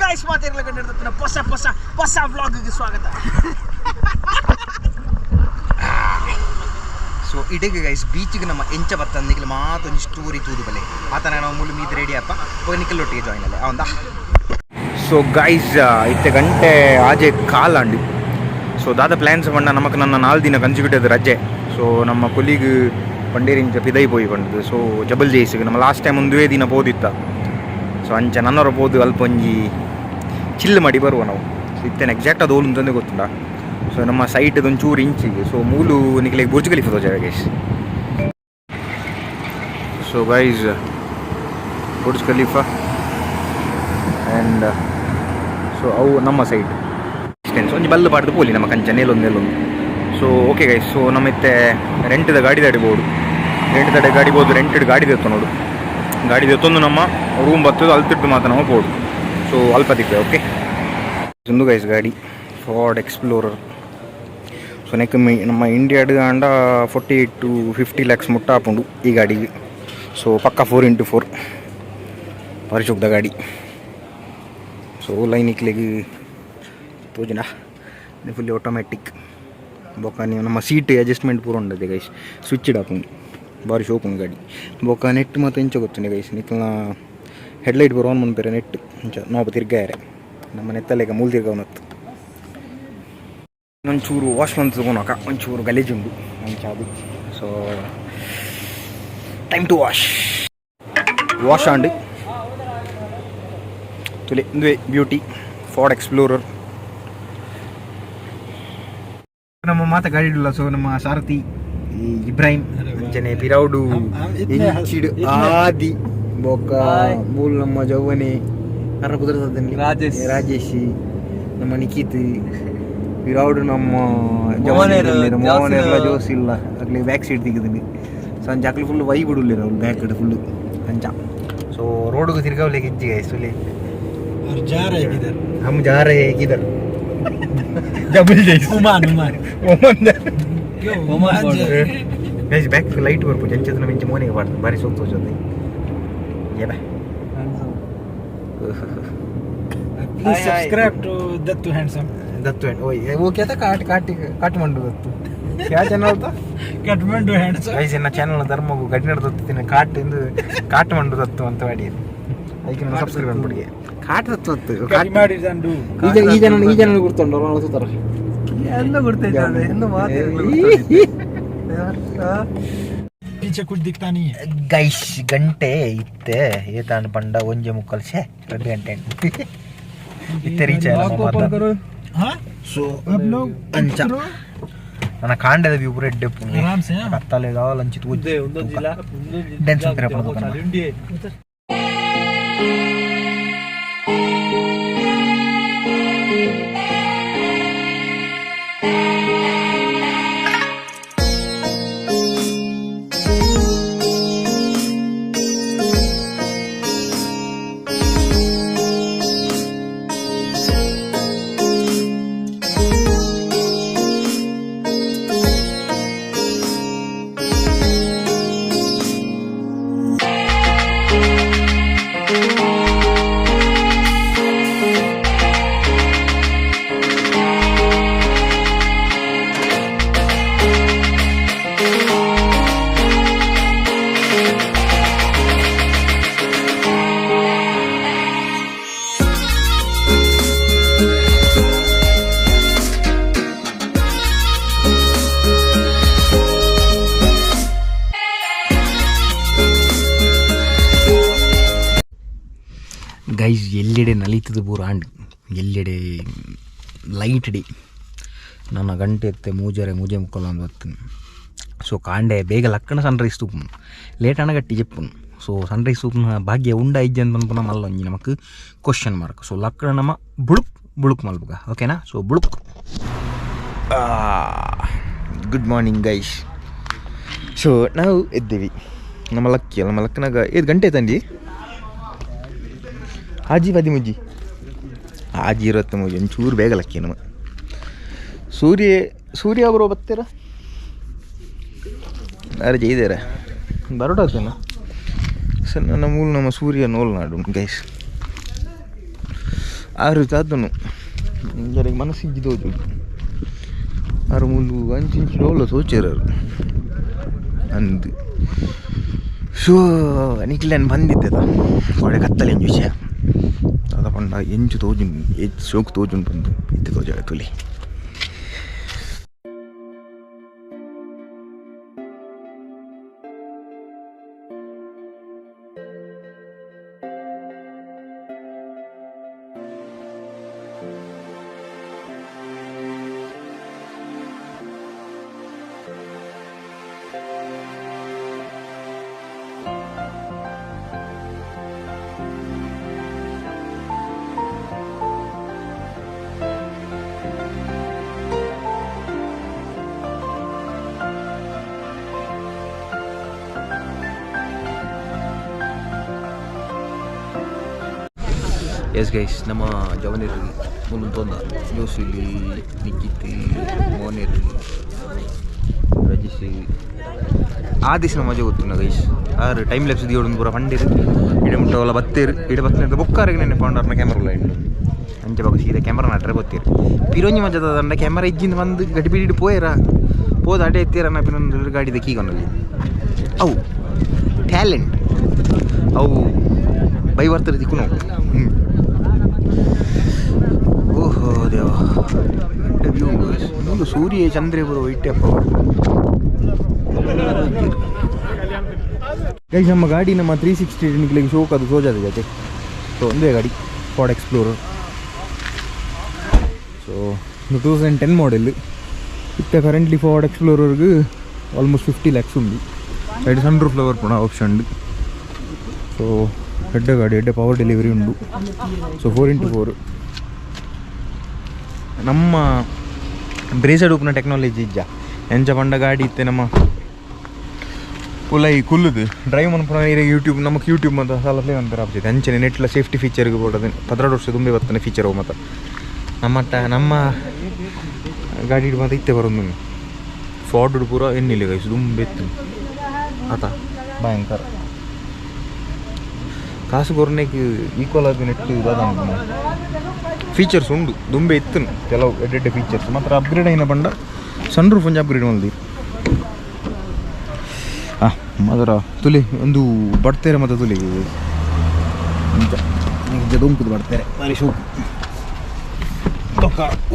Guys ಮಾತಿರ್ಲ ಕಂಡಿರ್ತದೆ ಹೊಸ ವ್ಲಾಗ್ಗೆ ಸ್ವಾಗತ. So ಇಡೀಗೆ guys ಬೀಚಿಗೆ ನಮ್ಮ ಎಂಚ ಬರ್ತದೆ ನಿಖಿಲ್ ಮಾತೊಂದು ಸ್ಟೋರಿ ತೂದು ಬಲೆ ಆತನ ನಾವು ಮುಳ್ಳು ಮೀದು ರೆಡಿ ಅಪ್ಪ ಹೋಗಿ ನಿಖಿಲ್ ಒಟ್ಟಿಗೆ ಜಾಯ್ನ್ ಅಲ್ಲೇ ಅವಂದ. ಸೊ ಗೈಸ್ ಇತ್ತೆ ಗಂಟೆ ಆಜೆ ಕಾಲಾಂಡಿ. ಸೊ ದಾದ ಪ್ಲ್ಯಾನ್ಸ್ ಪಂಡ ನಮಕ್ ನನ್ನ 4 ದಿನ ಕಂಚಿಗಿಟ್ಟದು ರಜೆ. ಸೊ ನಮ್ಮ ಕೊಲೀಗ್ ಪಂಡೇರಿಂಚ ಪಿದೈ ಪೋಯಿ ಬಂದದ್ದು. ಸೊ ಜಬಲ್ ಜೈಸಿಗೆ ನಮ್ಮ ಲಾಸ್ಟ್ ಟೈಮ್ ಒಂದೇ ದಿನ ಪೋದಿತ್ತ. ಸೊ ಅಂಚ ನನ್ನವರ ಪೋದು ಅಲ್ಪ ಒಂಜಿ ಚಿಲ್ ಮಾಡಿ ಬರುವ ನಾವು. ಸೊ ಇತ್ತೇನೆ ಎಕ್ಸಾಕ್ಟ್ ಅದು ಓಲು ಅಂತಂದೇ ಗೊತ್ತುಂಡ. ಸೊ ನಮ್ಮ ಸೈಟ್ ಒಂಚೂರು ಇಂಚಿಗೆ. ಸೊ ಮೂಲು ನಿಖಿಲಿಗೆ ಬುರ್ಜ್ ಖಲೀಫಾ ತೋಜಾರ guys. So guys Burj Khalifa and so ಅವು ನಮ್ಮ ಸೈಟ್ ಡಿಸ್ಟೆನ್ಸ್ ಒಂಜಿ ಬಲ್ಲು ಪಾಡ್ದು ಪೋಲಿ ನಮ್ಮ ಕಂಚ ನೇಲೊಂದು. So okay guys. ಸೊ ನಮ್ಮ ಇತ್ತೆ ರೆಂಟ್ದ ಗಾಡಿ ತಡಿಬೋದು, ರೆಂಟೆಡ್ ಗಾಡಿ ತೆತ್ತು ನೋಡು. ಗಾಡಿ ತೆತ್ತೊಂದು ನಮ್ಮ ರೂಮ್ ಬರ್ತದೆ ಅಲ್ತಿಟ್ಟು ಮಾತ್ರ ನಾವು ಬೋಡು. ಸೊ ಅಲ್ಪ ತಿಕ್ಕ ಓಕೆ ಒಂದು ಗೈಸ್ ಗಾಡಿ ಫಾರ್ಡ್ ಎಕ್ಸ್ಪ್ಲೋರರ್. ಸೊ ನೆಕ್ ನಮ್ಮ ಇಂಡಿಯಾಡ್ ಅಂಡ 48 to 50 lakhs ಮುಟ್ಟ ಹಾಕೊಂಡು ಈ ಗಾಡಿಗೆ. ಸೊ ಪಕ್ಕ 4x4 ಪರಿಚೋಕ್ದ ಗಾಡಿ. ಸೊ ಲೈನ್ ಇಕ್ಲಿಗೆ ತೋಜಿನ ಫುಲ್ಲಿ ಆಟೋಮ್ಯಾಟಿಕ್ ಬೊಕ್ಕ ನೀವು ನಮ್ಮ ಸೀಟ್ ಅಡ್ಜಸ್ಟ್ಮೆಂಟ್ ಪೂರ ಉಂಡದೆ ಗೈಸ್. ಸ್ವಿಚ್ ಹಾಕೊಂಡು ಭಾರಿ ಶೋಪುಂಡು ಗಾಡಿ. ಬೊಕ್ಕ ನೆಟ್ ಮತ್ತು ಎಂಚ ಗೊತ್ತುಂಡೆ ಗೈಸ್ ನಿಕ್ಲ ಹೆಡ್ಲೈಟ್ ಬರೋ ಆನ್ ಮುಂದೆ ನೆಟ್ ಇಂಚ ನೋವು ತಿರ್ಗಾರೆ ನಮ್ಮ ನೆತ್ತಲೆಗ ಮೂಲ ತಿರ್ಗವನತ್ತು. ಒಂಚೂರು ವಾಶ್ ಮಂತ್ ತಗೊಳಕ ಒಂಚೂರು ಗಲೀಜುಂಡು ಅಂಚ ಅದು. So time to wash and ತುಲೆ ಇಂದುವೆ ಬ್ಯೂಟಿ ಫಾರ್ಡ್ ಎಕ್ಸ್ಪ್ಲೋರರ್ ನಮ್ಮ ಮಾತ ಗಾಡಿ ಇಲ್ಲ. ಸೊ ನಮ್ಮ ಸಾರಥಿ ಇಬ್ರಾಹಿಂ ಅಂಚನೆ ಪಿರೌಡು ಇಂಚಿಡು ಆದಿ ಬೊಕ್ಕ ಮೂಲ್ ನಮ್ಮ ಜೌವನೆ ಅರ ಕುದುರದಲ್ಲಿ ರಾಜೇಶಿ ನಮ್ಮ ನಿಖಿತ್ ಪಿರೌಡು ನಮ್ಮ ಮೋಹನೆಲ್ಲ ಜೋಸ್ ಇಲ್ಲ ಅಕ್ಲಿ ಬ್ಯಾಕ್ ಸೀಟ್ ತೆಗೆದಿನಿ. ಸೊ ಅಂಚ ಅಕ್ಲಿ ಫುಲ್ ವೈ ಬಿಡುಲ್ಲಿರ ಅವ್ರು ಬ್ಯಾಕ್ ಕಡೆ ಫುಲ್ಲು ಅಂಚ. ಸೊ ರೋಡ್ಗೆ ತಿರ್ಗಾವ್ಲಿಕ್ಕೆ ಇಜ್ಜಿ ಗೈಸ್ ಸುಲಿ हम जा रहे हैं किधर डबल जैस ओमान गाइस बैक लाइट वर पुजन चेतना मिंच मोने वाट बारी सोक तोजते ये बा please subscribe to Dattu handsome ओए वो क्या था काठमांडू दत्तू क्या चैनल था काठमांडू हैंडसम गाइस इನ್ನ ಚಾನೆಲ್ ಧರ್ಮಗು ಗಡಿನಡ ದತ್ತಿನ ಕಾಠಮಾಂಡು ದತ್ತು ಅಂತ ಮಾಡಿ ಅದಕ್ಕೆ ನಾನು ಸಬ್ಸ್ಕ್ರೈಬ್ ಮಾಡ್ಬಿಡಿ. ಕಾಟ್ ದತ್ತು ಮಾಡಿದಂಡು ಈ ಜನ ಗುರ್ತುಂಡು ಅವನು ಸುತ್ತರ ಎಲ್ಲ ಗುರ್ತೈತೆ ಎಂದು ಮಾತಾಡಲ್ಲ पीछे कुछ दिखता नहीं है गाइस. ಗಂಟೆ ಇತ್ತೆ ಏತಾನ್ ಪಂಡ ಒಂಜೆ ಮುಕ್ಕಲ್ ಶೇ 2 ಗಂಟೆ ಇತ್ತೆ ರೀಚ್ ಆಯ್ತು. ಹಾಂ ಸೊ अब लोग ಅಂಚ ನನ್ನ ಕಾಂಡದ ವ್ಯೂ ಪೂರ ಎಡ್ಡೆ ಆರಾಮ್ ಸೆ ಕತ್ತಲೆ ಗಾವಲ್ ಅಂಚಿತ್ ಉದ್ದೆ ಒಂದೊಂದು ಜಿಲ್ಲಾ ಡ್ಯಾನ್ಸ್ ಮಾಡ್ತಾರೆ. ಗೈಸ್ ಎಲ್ಲೆಡೆ ನಲೀತದ ಪೂರ ಆಂಡ್ ಎಲ್ಲೆಡೆ ಲೈಟ್ ಡೇ. ನನ್ನ ಗಂಟೆ ಎತ್ತೆ ಮೂಜೆ ಮುಕ್ಕಲ್ಲ ಒಂದು ಹೊತ್ತು. ಸೊ ಕಾಂಡೆ ಬೇಗ Lakkana Sunrise ತೂಪುನು late ಅಣಗಟ್ಟಿ ಚೆಪ್ಪುನು. So Sunrise ತೂಪುನ ಭಾಗ್ಯ ಉಂಡ ಇಜ್ಜೆ ಅಂತ ಅನ್ಪುನ ಮಲ್ಲ ಒಂಜಿ ನಮಕ್ ಕ್ವಶನ್ ಮಾರ್ಕ್. ಸೊ ಲಕ್ಕಣ ನಮ್ಮ ಬುಳುಕ್ ಮಲ್ಬುಗ ಓಕೆನಾ. ಸೊ ಬುಳುಕ್ ಗುಡ್ ಮಾರ್ನಿಂಗ್ ಗೈಸ್. ಸೊ ನಾವು ಎದ್ದೇವಿ ನಮ್ಮ ಲಕ್ಕನಾಗ 5 ಗಂಟೆ ತಂದು ಆಜಿ 10 ಮುಜ್ಜಿ ಆಜಿ 20 ಮುಜ್ಜಿ ಒಂಚೂರು ಬೇಗ ಲಕ್ಕಿ ನಮ್ಮ ಸೂರ್ಯ ಅವರು ಬರ್ತೀರ ಅರೆ ಜೈದೇರ ಬರೋಡಾಗ್ತೇನೆ ಸರ್. ನನ್ನ ಮೂಲ ನಮ್ಮ ಸೂರ್ಯ ನೋಲ್ ನಾಡು ಗೈಸ್ ಆರು ತಾತನು ಜರಿಗೆ ಮನಸ್ಸಿಗೆ ತೋಜು ಆರು ಮುಂದು ಅಂಚಿಂಚು ಡೋಲ ತೋಚಾರು ಅಂದು ಸೊ ನಿಕ್ಲೇನು ಬಂದಿದ್ದೆ ಒಳ್ಳೆ ಕತ್ತಲೆ ಎಂಜು ವಿಷಯ ಅದ ಪಂಡ ಎಂಚು ತೋಜು ಶೋಕ್ ತೋಜುಂಡು ಬಂದು ಇತ್ತೆ ತೋಜ ತುಲಿ ಎಸ್ ಗೈಸ್ ನಮ್ಮ ಜವನೇರು ಮುಂದೊಂದ ಜೋಸಿಲಿ ನಿಕ್ಕಿತ್ತಿ ಮೋನೇರು ರಜಿಸಿ ಆ ದಿವಸ ಮಜಾ ಗೊತ್ತು ಗೈಸ್ ಆರು ಟೈಮ್ ಲ್ಯಾಪ್ಸ್ ದಿಯೋಡು ಪೂರ ಪಂಡಿರು ಇಡ ಮುಟ್ಟವಲ್ಲ ಬತ್ತೇರು ಇಡ ಬತ್ತಿನ ಬೊಕ್ಕಾರಿಗೆ ನೆನೆ ಪೌಂಡರ್ನ ಕ್ಯಾಮರಾ ಇಂಡು ಅಂಚೆ ಬಾಗ ಸೀದಾ ಕ್ಯಾಮ್ರಾ ನಟ್ರೆ ಬತ್ತೀರು ಪಿರೋಂಜಿ ಮಜದ ದಂಡ ಕ್ಯಾಮರಾ ಇಜ್ಜಿಂದ ಬಂದು ಗಡಿ ಬಿಡಿ ಪೋಯರ ಪೋದ ಅಡೆ ಎತ್ತೀರ ನಾ ಪಿನೊಂದು ಗಾಡಿದ ಕೀಗೊಂಡಲ್ಲಿ ಅವು ಟ್ಯಾಲೆಂಟ್ ಅವು ಬೈ ಬರ್ತಾರೆ ದಿಕ್ಕು ನಾವು ಓಹೋ ದೇವ ವ್ಯೂ ಒಂದು ಸೂರ್ಯ ಚಂದ್ರ ಬರೋ ಇಟ್ಟಪ್ಪ ಗೈಸ್ ನಮ್ಮ ಗಾಡಿ ನಮ್ಮ 360 ನಿಕ್ಲಿಗೆ ಶೋಕ್ ಅದು ಸೋಜಾದ ಜೊತೆ ಸೊ ಒಂದೇ ಗಾಡಿ ಫಾರ್ಡ್ ಎಕ್ಸ್ಪ್ಲೋರರ್ ಸೊ 2010 ಮಾಡೆಲ್ ಇತ್ತ ಕರೆಂಟ್ಲಿ ಫಾರ್ಡ್ ಎಕ್ಸ್ಪ್ಲೋರರ್ಗೆ ಆಲ್ಮೋಸ್ಟ್ 50 lakhs ఉంది సైడ్ సన్ రూఫ్ ఫ్లవర్ కూడా ఆప్షన్ ఉంది సో ಹೆಡ್ಡ ಗಾಡಿ ಹೆಡ್ಡ ಪವರ್ ಡೆಲಿವರಿ ಉಂಟು ಸೊ 4x4 ನಮ್ಮ ಬ್ರೇಸಡ್ ಉಪ್ಪಿನ ಟೆಕ್ನಾಲಜಿ ಇಜ್ಜ ಎಂಚ ಪಂಡ ಗಾಡಿ ಇತ್ತೆ ನಮ್ಮ ಪುಲೈ ಕುಲ್ಲುದು ಡ್ರೈವ್ ಮನ್ಪುನ ಯೂಟ್ಯೂಬ್ ನಮಗೆ ಯೂಟ್ಯೂಬ್ ಮತ್ತು ಸಲಹೆ ಅಂತಾರೆ ಆಗ್ತೈತೆ ಅಂಚನೆ ನೆಟ್ಲ ಸೇಫ್ಟಿ ಫೀಚರ್ಗೆ ಬೋಡೋದು 16 ವರ್ಷ ತುಂಬಿ ಬರ್ತಾನೆ ಫೀಚರ್ ಹೋಗಿ ಮತ್ತು ನಮ್ಮ ಗಾಡಿ ಮತ್ತು ಇತ್ತೆ ಬರೋದು ಫಾರ್ಡ್ ಪೂರ ಎನ್ನಿಲ್ಲ ಗೈಸು ತುಂಬ ಎತ್ತು ಆತ ಭಯಂಕರ ಕಾಸು ಕೊರ್ನೆಗೆ ಈಕ್ವಲ್ ಆಗಿ ನೆಟ್ಟು ಇದಾದ ಫೀಚರ್ಸ್ ಉಂಡು ದುಂಬೆ ಇತ್ತು ಕೆಲವು ಎಡ್ಡೆಡ್ಡೆ ಫೀಚರ್ಸ್ ಮಾತ್ರ ಅಪ್ಗ್ರೇಡ್ అయిన ಬಂಡ ಸನ್ ರೂಫ್ ಒಂಜಿ ಅಪ್ಗ್ರೇಡ್ ಮಲ್ದಿ ಅದರ ತುಲಿ ಒಂದು ಬಡ್ತೇರೆ ಮತ್ತು ತುಲಿ ದುಂಕುದು ಬಡ್ತೇರೆ ಬಾರಿ ಶೋಕು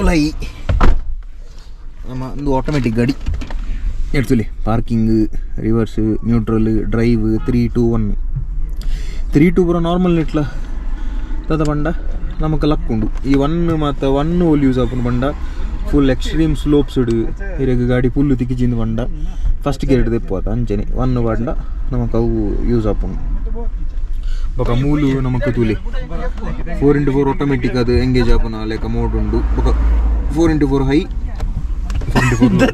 ಉಲೈ ನಮ್ಮ ಒಂದು ಆಟೋಮೆಟಿಕ್ ಗಾಡಿ ಎರಡು ತುಲಿ ಪಾರ್ಕಿಂಗ್ ರಿವರ್ಸ್ ನ್ಯೂಟ್ರಲ್ ಡ್ರೈವ್ 3 2 1 3 2 ಪೂರ ನಾರ್ಮಲ್ ನೆಟ್ಲ ತದ ಬಂಡ ನಮಗೆ ಲಕ್ ಉಂಡು ಈ 1 ಮತ್ತು 1 ಓಲ್ ಯೂಸ್ ಆಪುಂಡು ಬಂಡ ಫುಲ್ ಎಕ್ಸ್ಟ್ರೀಮ್ ಸ್ಲೋಪ್ಸ್ ಇಡು ಇರಗ ಗಾಡಿ ಫುಲ್ಲು ತಿಕ್ಕಿಜಿಂದು ಬಂಡ ಫಸ್ಟ್ ಗೇರ್ ತೆಪ್ಪೋತ ಅಂಚನೆ 1 ಬಂಡ ನಮಗೆ ಅವು ಯೂಸ್ ಆಪುಂಡು ಬೊಕ ಮೂಲು ನಮಗೆ ತೂಲಿ 4x4 ಆಟೋಮೆಟಿಕ್ ಅದು ಎಂಗೇಜ್ ಆಪುನ ಲೆಕ್ಕ ಮೋಡ್ ಉಂಡು ಬೊಕ 4x4 ಹೈ 4x4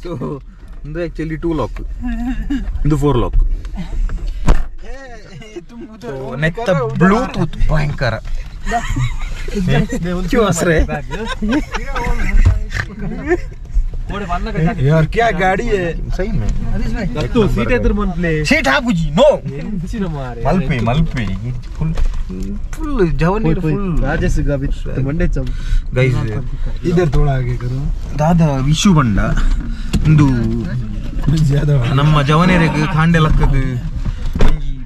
ಸೊ ಒಂದು ಆ್ಯಕ್ಚುಲಿ 2 ಲಾಕ್ ಇದು 4 ಲಾಕ್ ನೆತ್ತ ಬ್ಲೂಟೂತ್ ಭಯಂಕರ यार क्या गाड़ी है सही में तो सीट इधर मंतले सीट हां बुजी नो मलपे फुल जवनी फुल राजेश गाबी मंडे चम गाइस इधर थोड़ा आगे करो दादा विशु बंड ಒಂದು ನಮ್ಮ ಜವನೇರಿಗೆ ಕಾಂಡೆ ಲಕ್ಕದು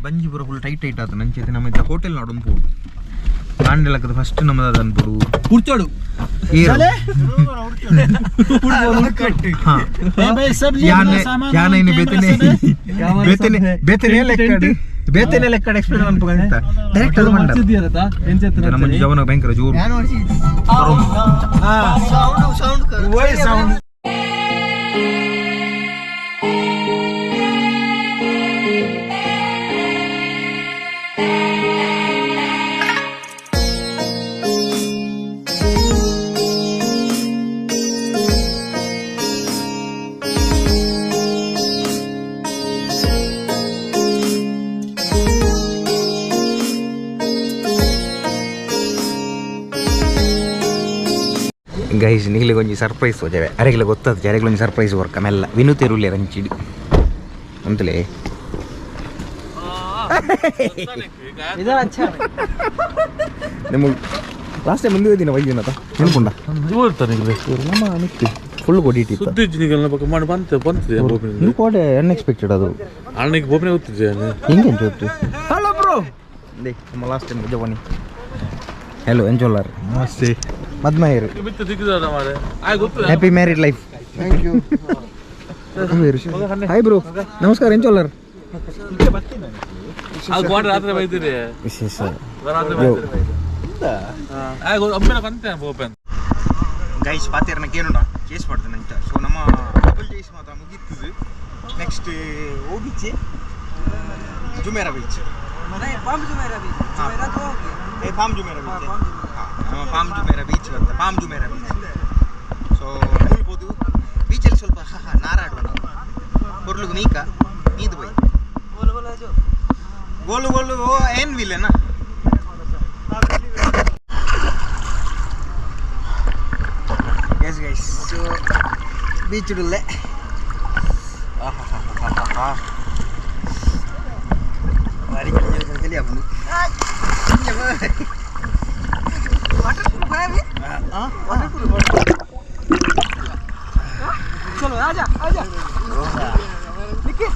ಬಂಜಿಪುರ ಫುಲ್ ಟೈಟ್ ಆತ ನಂಚೈತೆ ನಮ್ಮ ಇತ್ತ ಹೋಟೆಲ್ ನೋಡೋದು ಪೋಡು ಕಾಂಡೆ ಲಕ್ಕದ ಫಸ್ಟ್ ನಮ್ಮದ ಅನ್ಪೋಡು ಕುರ್ಚೋಡು ಬೇತನೆ ಲೆಕ್ಕ ಎಕ್ಸ್ಪ್ಲೇನ್ ಅನ್ಪಂತ ಡೈರೆಕ್ಟ್ ಅದು ಮಂಡ ನಮ್ಮ ಜವನ ಭಯಂಕರ ಜೋರು ಸೌಂಡ್ ಗೈಸ್ ನಿಗಲಿಗೆ ಒಂಜಿ ಸರ್ಪ್ರೈಸ್ ಹೋಜಾವೆ ಅರೆಗ್ಲ ಗೊತ್ತದ ಯಾರಿಗ್ಲ ಒಂಜಿ ಸರ್ಪ್ರೈಸ್ ವರ್ಕ ಮೆಲ್ಲ ವಿನುತೆರುಲ್ಲೆ ರಂಚಿಡಿ ಅಂತಲೇ ನಿಮಗೆ ಲಾಸ್ಟ್ ಟೈಮ್ ಮುಂದೆ ಹೋಯ್ತೀನಿ ವೈದ್ಯನತ ನೆನ್ಕೊಂಡ ನಮ್ಮ ನಿಕ್ತಿ ಫುಲ್ ಕೊಡಿಟ್ಟು ಸುದ್ದಿ ಬಗ್ಗೆ ಮಾಡಿ ಬಂತಿದೆ ನೀವು ಕೋಟೆ ಅನ್ಎಕ್ಸ್ಪೆಕ್ಟೆಡ್ ಅದು ಅಣ್ಣಗೆ ಬೋಪನೆ ಗೊತ್ತಿದ್ದೆ ಹಿಂಗೆ ಎಂಜೋಯ್ತು ಹಲೋ ಬ್ರೋ ದೇ ನಮ್ಮ ಲಾಸ್ಟ್ ಟೈಮ್ ಜವಾನಿ ಹಲೋ ಎಂಜೋಲರ್ ನಮಸ್ತೆ ಮದ್ಮಯರು happy married life thank you. Hi bro ನಮಸ್ಕಾರ ಎಂಜೋಲರ್ ರಾತ್ರಿ ಬೈತಿದೆ ವಿಶೇಷ ಗೈಸ್ ಪಾತಿರ್ನ ಕೇನೋಣ ಕೇಸ್ ಮಾಡ್ತಾನೆ ಅಂತ ಸೊ ನಮ್ಮ ಡಬಲ್ ಜೈಸ್ ಮಾತ್ರ ಮುಗೀತದೆ ನೆಕ್ಸ್ಟ್ ಓ beach Jumeirah beach Palm Jumeirah beach Palm Jumeirah beach ನಮ್ಮ ಪಾಮ್ ಜುಮೇರಾ ಬೀಚ್ ಅಂತ ಪಾಮ್ ಜುಮೇರಾ ಬೀಚ್ ಸೊ ಹೇಳ್ಬೋದು ಬೀಚಲ್ಲಿ ಸ್ವಲ್ಪ ನಾರಾಡುವ ನಾವು ಹೊರ್ಲಿಗೆ ನೀಕ ನೀದು ಬೈ ಗೋಲು ಗೋಲು ಏನು ವಿಲ್ಲೇನಾ ಎಸ್ ಗೈಸ್ ಸೊ ಬೀಚ್ ಇಡಲ್ಲೇ ಭಾರಿ ಕಲಿ ಹಾಕೊಂಡು चलो आजा आजा निकल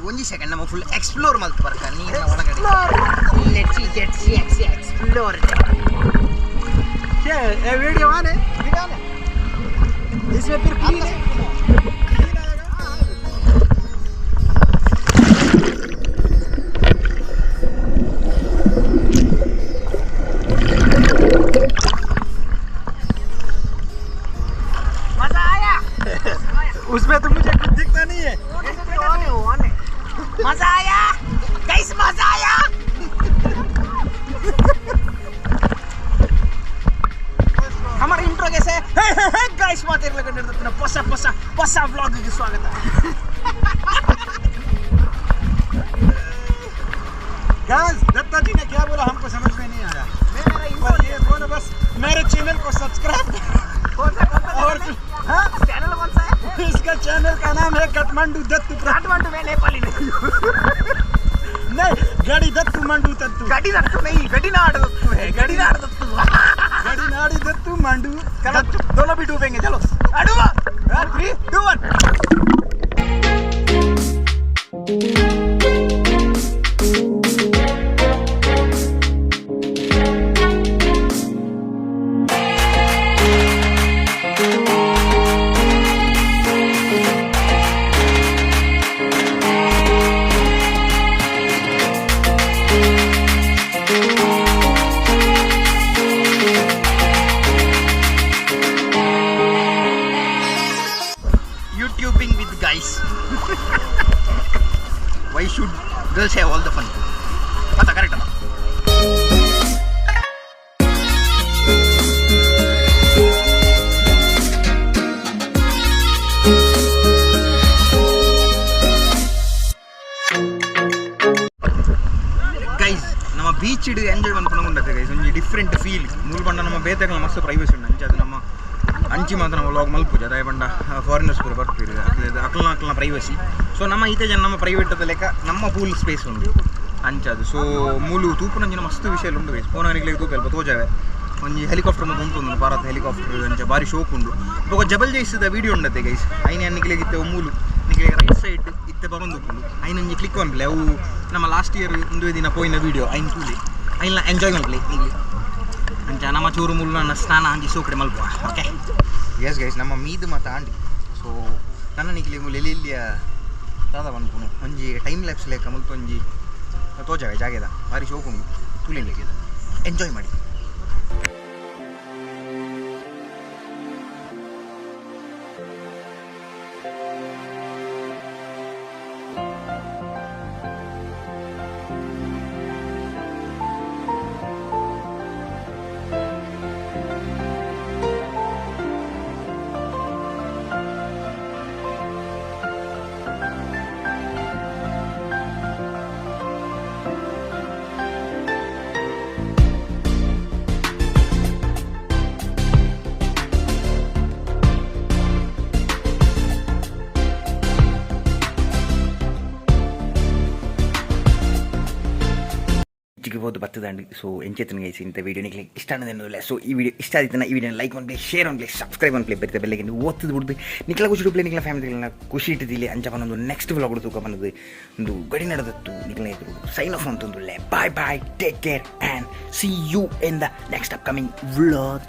ಒಂಜಿ ಸೆಕೆಂಡ್ ನಮ್ಮ ಫುಲ್ ಎಕ್ಸ್ಪ್ಲೋರ್ ಮಾಡ್ತು ಬರ್ಕ ನೀರಿನ ಒಳಗಡೆ ಲೆಟ್ಸ್ ಎಕ್ಸ್ಪ್ಲೋರ್ ये वीडियो आने इसमें फिर क्लीन है मजा आया उसमें तो मुझे कुछ दिखता नहीं है मजा आया गाइस मजा आया हमारा इंट्रो कैसे है गाइस मातेर लगने पसा पसा पसा व्लॉग की स्वागत है गाइस दत्ता जी ने क्या बोला हमको समझ में नहीं आ रहा पर ये बोलो बस मेरे चैनल को सब्सक्राइब कौन सा और हाँ चैनल कौन सा है इसका चैनल का नाम है काठमांडू दत्तू काठमांडू में नेपाली नहीं गाड़ी दत्तू मांडू तत्तू गड़ी दत्तू नहीं गड़ी नाड़ दत्तू है गड़ी नाड़ दत्तू गाड़ी नाड़ी दत्तू मांडू चलो दोनों भी डूबेंगे चलो डूबो 3 2 1 YouTubing with guys. Why should girls have all the fun? Pata correct amma. Guys, ನಮ್ಮ ಬೀಚ್ ಇಡು ಎಂಜಾಯ್ ಮಾಡ್ಕೊಂಡು ಗೈಸ್ ಒಂದು ಡಿಫ್ರೆಂಟ್ ಫೀಲ್ ಮೂಲ ಬಂಡ ನಮ್ಮ ಬೇತಗಳ ಮಸ್ತ್ ಪ್ರೈವಸಿ ಉಂಟು ಅಂಚೆ ಅದು ನಮ್ಮ ಅಂಚಿ ಮಾತ್ರ ನಾವು ಲಾಗ್ ಮಲ್ಪೂಜ ಅದಾಯ ಬಂಡ ಫಾರಿನರ್ಸ್ ಕೂಡ ಬರ್ತೀರಿ ಅಕ್ಲನ ಪ್ರೈವಸಿ ಸೊ ನಮ್ಮ ಈತೆ ಜನ ನಮ್ಮ ಪ್ರೈವೇಟ್ ಲೆಕ್ಕ ನಮ್ಮ ಪೂಲ್ ಸ್ಪೇಸ್ ಉಂಟು ಅಂಚದು ಸೊ ಮೂಲು ತೂಪುನಂಚಿನ ಮಸ್ತ್ ವಿಷಯ ಉಂಟು ಗೈಸ್ ಫೋನಿಗೆ ತೂಪ ಅಲ್ಪ ತೋಜಾವೆ ಒಂಜಿ ಹೆಲಿಕಾಪ್ಟರ್ ಮತ್ತೆ ಉಂಟು ಭಾರತ ಹೆಲಿಕಾಪ್ಟರ್ ಅಂಚ ಭಾರಿ ಶೋಕ್ ಉಂಡು ಇವಾಗ ಜಬಲ್ ಜೈಸಿದ ವೀಡಿಯೋ ಉಂಡತ್ತೆ ಗೈಸ್ ಐನ ನಿಕ್ಲಿಗಿತ್ತೆ ಮೂಲು ನಿಕ್ಲಿಗೆ ರೈಟ್ ಸೈಡ್ ಇತ್ತೆ ಬರೋದು ಉಂಟು ಐನೊಂಜಿ ಕ್ಲಿಕ್ ಅನ್ಪ್ಲೆ ಅವು ನಮ್ಮ ಲಾಸ್ಟ್ ಇಯರ್ ಒಂದು ದಿನ ಪೋಯಿನ ವೀಡಿಯೋ ಐನ್ ತೂಲಿ ಐನ ಎಂಜಾಯ್ ಮಾಡ್ಲಿ ನಿಗ್ಲಿ ಅಂಚ ನಮ್ಮ ಚೂರು ಮೂಲು ನನ್ನ ಸ್ನಾನ ಹಂಗೆ ಸೋಕಡೆ ಮಲ್ಪುವ ಓಕೆ ಎಸ್ ಗೈಸ್ ನಮ್ಮ ಮೀದು ಮತ್ತು ಆಂಡಿ ಸೊ ನನ್ನ ನಿಕ್ಲಿ ಮೂಲ ಎಲ್ಲಿಯ ದಾದ ಬಂದ್ಪುನು ಒಂಜಿ ಟೈಮ್ ಲ್ಯಾಪ್ಸ್ ಲೆಕ್ಕ ಮುಲ್ತು ಒಂಜಿ ತೋಜಾವೆ ಜಾಗೆದ ಭಾರಿ ಶೋಕ್ ಉಂಟು ತುಲಿಲಿಕ್ಕೆ ಎಂಜಾಯ್ ಮಾಡಿ ಹೋದು ಬರ್ತದಂಡು. ಸೊ ಎಂಚೆತ್ತನ ಗೈಸ್ ಇಂಥ ವೀಡಿಯೋ ನಿಮಗೆ ಇಷ್ಟ ಅನ್ನೋದಿಲ್ಲ. ಸೊ ಈ ವಿಡಿಯೋ ಇಷ್ಟ ಆದಿತ್ತು ಈ ವಿಡಿಯೋ ಲೈಕ್ ಮಾಡಿ ಶೇರ್ ಮಾಡಿ ಸಬ್ಸ್ಕ್ರೈಬ್ ಮಾಡಿ ಬರೀತಾ ಬೆಲ್ಲಗೆ ನೀವು ಓದ್ತಿದ್ದು ಬಿಡ್ದು ನಿಕ್ಲ ಖುಷಿ ಡುಪ್ಲೆ ನಿಕ್ಲ ಫ್ಯಾಮಿಲಿಗಳನ್ನ ಖುಷಿ ಇಟ್ಟಿದ್ದಿಲ್ಲ ಅಂಚ ಬಂದೊಂದು ನೆಕ್ಸ್ಟ್ ವ್ಲಾಗ್ ತೂಕ ಬಂದದ್ದು ಒಂದು ಗಡಿ ನಡೆದತ್ತು ನಿಕ್ಲ ಎದುರು ಸೈನ್ ಆಫ್ ಅಂತಂದು bye bye, take care and see you in the next upcoming vlog.